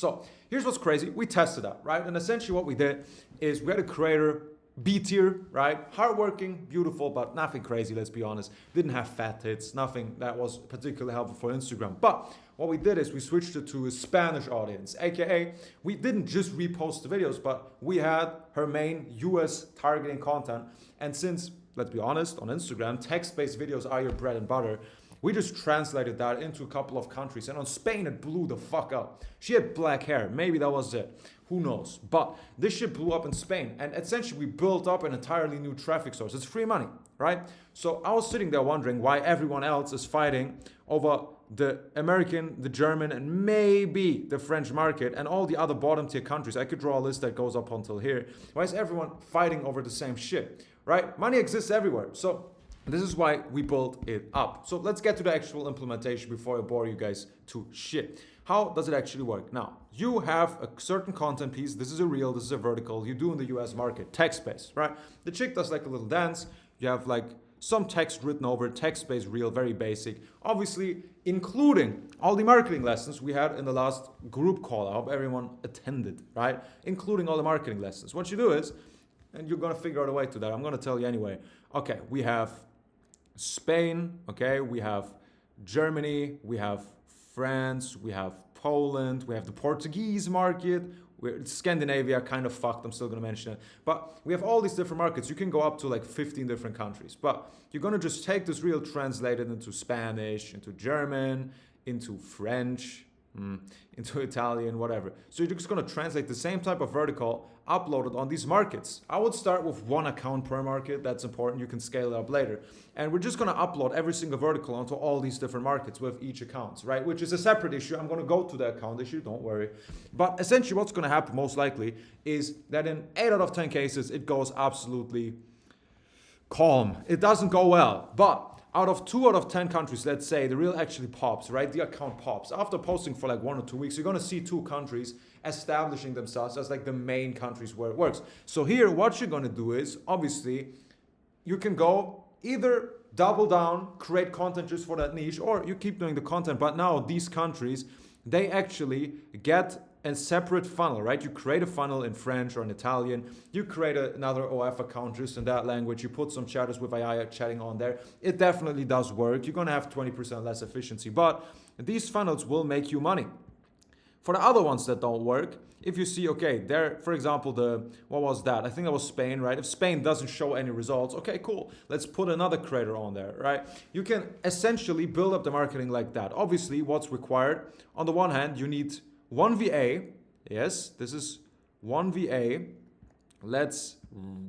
So here's what's crazy. We tested out, right? And essentially what we did is we had a creator, B tier, right? Hardworking, beautiful, but nothing crazy, let's be honest. Didn't have fat tits, nothing that was particularly helpful for Instagram. But what we did is we switched it to a Spanish audience, aka we didn't just repost the videos, but we had her main US targeting content. And since, let's be honest, on Instagram, text-based videos are your bread and butter, we just translated that into a couple of countries. And on Spain, it blew the fuck up. She had black hair. Maybe that was it. Who knows? But this shit blew up in Spain. And essentially, we built up an entirely new traffic source. It's free money, right? So I was sitting there wondering why everyone else is fighting over the American, the German, and maybe the French market and all the other bottom tier countries. I could draw a list that goes up until here. Why is everyone fighting over the same shit, right? Money exists everywhere. So this is why we built it up. So let's get to the actual implementation before I bore you guys to shit. How does it actually work? Now, you have a certain content piece. This is a reel, this is a vertical. You do in the US market, text-based, right? The chick does like a little dance. You have like some text written over, text-based reel, very basic. Obviously, including all the marketing lessons we had in the last group call. I hope everyone attended, right? Including all the marketing lessons. What you do is, and you're gonna figure out a way to that. I'm gonna tell you anyway. Okay, we have Spain, okay, we have Germany, we have France, we have Poland, we have the Portuguese market, Scandinavia kind of fucked, I'm still gonna mention it. But we have all these different markets. You can go up to like 15 different countries. But you're gonna just take this reel, translate it into Spanish, into German, into French, into Italian, whatever. So you're just gonna translate the same type of vertical, upload it on these markets. I would start with one account per market. That's important. You can scale it up later. And we're just gonna upload every single vertical onto all these different markets with each account, right? Which is a separate issue. I'm gonna go to the account issue, don't worry. But essentially what's gonna happen most likely is that in 8 out of 10 cases, it goes absolutely calm. It doesn't go well, but out of 2 out of 10 countries, let's say, the reel actually pops, right? The account pops. After posting for like 1 or 2 weeks, you're gonna see 2 countries establishing themselves as like the main countries where it works. So here, what you're gonna do is, obviously, you can go either double down, create content just for that niche, or you keep doing the content, but now these countries, they actually get a separate funnel, right? You create a funnel in French or in Italian. You create another OF account just in that language. You put some chatters with AI chatting on there. It definitely does work. You're gonna have 20% less efficiency, but these funnels will make you money. For the other ones that don't work, if you see, okay, there, for example, what was that? I think that was Spain, right? If Spain doesn't show any results, okay, cool. Let's put another creator on there, right? You can essentially build up the marketing like that. Obviously, what's required, on the one hand, you need one VA, yes, this is one VA. Let's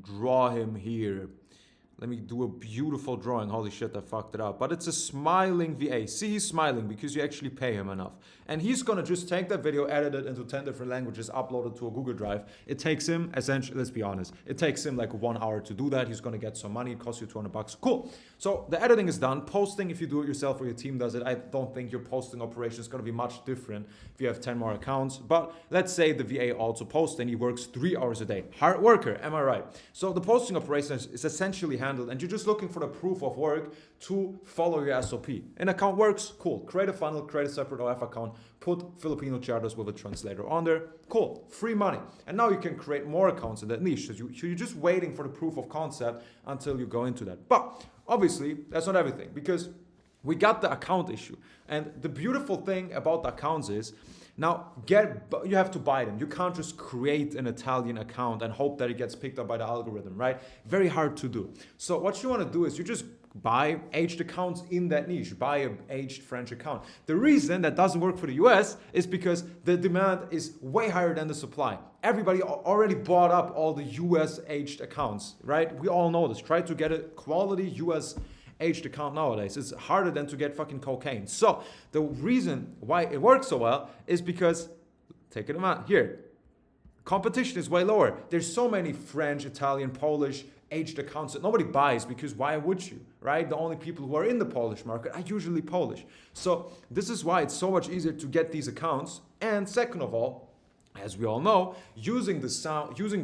draw him here. Let me do a beautiful drawing. Holy shit, I fucked it up. But it's a smiling VA. See, he's smiling because you actually pay him enough. And he's gonna just take that video, edit it into 10 different languages, upload it to a Google Drive. It takes him, essentially, let's be honest, it takes him like 1 hour to do that. He's gonna get some money. It costs you $200. Cool. So the editing is done. Posting, if you do it yourself or your team does it, I don't think your posting operation is gonna be much different if you have 10 more accounts. But let's say the VA also posts and he works 3 hours a day. Hard worker, am I right? So the posting operation is essentially handled, and you're just looking for the proof of work to follow your SOP. An account works, cool. Create a funnel, create a separate OF account, put Filipino charters with a translator on there, cool, free money. And now you can create more accounts in that niche. So you're just waiting for the proof of concept until you go into that. But obviously, that's not everything, because we got the account issue. And the beautiful thing about the accounts is, now, you have to buy them. You can't just create an Italian account and hope that it gets picked up by the algorithm, right? Very hard to do. So what you want to do is you just buy aged accounts in that niche. Buy an aged French account. The reason that doesn't work for the US is because the demand is way higher than the supply. Everybody already bought up all the US aged accounts, right? We all know this. Try to get a quality US aged account nowadays. It's harder than to get fucking cocaine. So the reason why it works so well is because, take it out here, competition is way lower. There's so many French, Italian, Polish aged accounts that nobody buys, because why would you, right? The only people who are in the Polish market are usually Polish. So this is why it's so much easier to get these accounts. And second of all, as we all know, using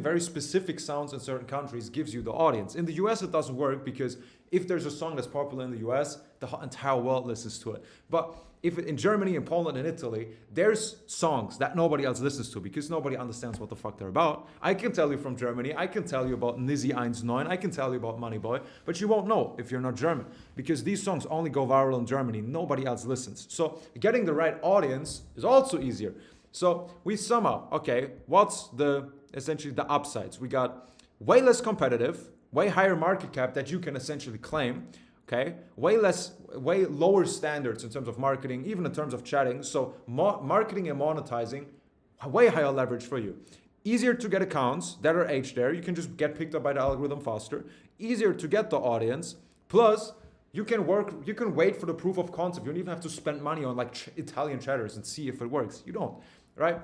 very specific sounds in certain countries gives you the audience. In the US, it doesn't work because if there's a song that's popular in the US, the entire world listens to it. But if in Germany, in Poland, and Italy, there's songs that nobody else listens to because nobody understands what the fuck they're about. I can tell you from Germany, I can tell you about Nizzy 19, I can tell you about Money Boy, but you won't know if you're not German because these songs only go viral in Germany. Nobody else listens. So getting the right audience is also easier. So we sum up, okay, what's essentially the upsides? We got way less competitive, way higher market cap that you can essentially claim, okay? Way lower standards in terms of marketing, even in terms of chatting. So marketing and monetizing, way higher leverage for you. Easier to get accounts that are aged there. You can just get picked up by the algorithm faster. Easier to get the audience. Plus, you can wait for the proof of concept. You don't even have to spend money on like Italian chatters and see if it works. You don't, right?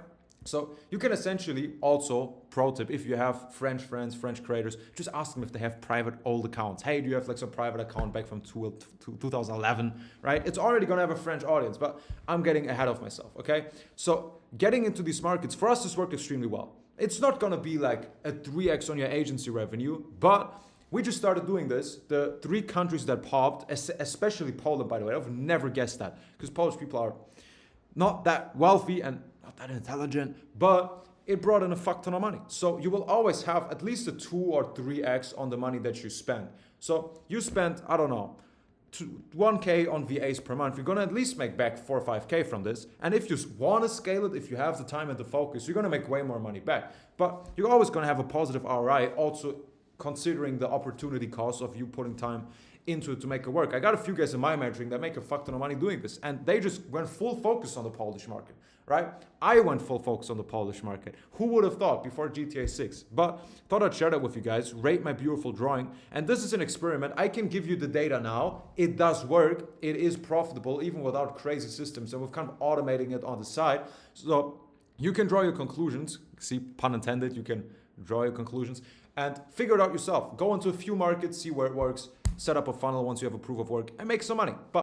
So you can essentially also, pro tip, if you have French friends, French creators, just ask them if they have private old accounts. Hey, do you have like some private account back from 2011, right? It's already gonna have a French audience, but I'm getting ahead of myself, okay? So getting into these markets, for us, this worked extremely well. It's not gonna be like a 3x on your agency revenue, but we just started doing this. The 3 countries that popped, especially Poland, by the way, I've never guessed that because Polish people are not that wealthy and not that intelligent, but it brought in a fuck ton of money. So you will always have at least a 2 or 3x on the money that you spend. So you spend, I don't know, 1K on VAs per month. You're gonna at least make back 4 or 5K from this. And if you wanna scale it, if you have the time and the focus, you're gonna make way more money back. But you're always gonna have a positive ROI, also considering the opportunity cost of you putting time into it to make it work. I got a few guys in my mentoring that make a fuck ton of money doing this, and they just went full focus on the Polish market, right? I went full focus on the Polish market. Who would have thought before GTA 6? But thought I'd share that with you guys, rate my beautiful drawing. And this is an experiment. I can give you the data now. It does work. It is profitable, even without crazy systems. And we're kind of automating it on the side. So you can draw your conclusions. See, pun intended, you can draw your conclusions and figure it out yourself. Go into a few markets, see where it works, set up a funnel once you have a proof of work, and make some money. But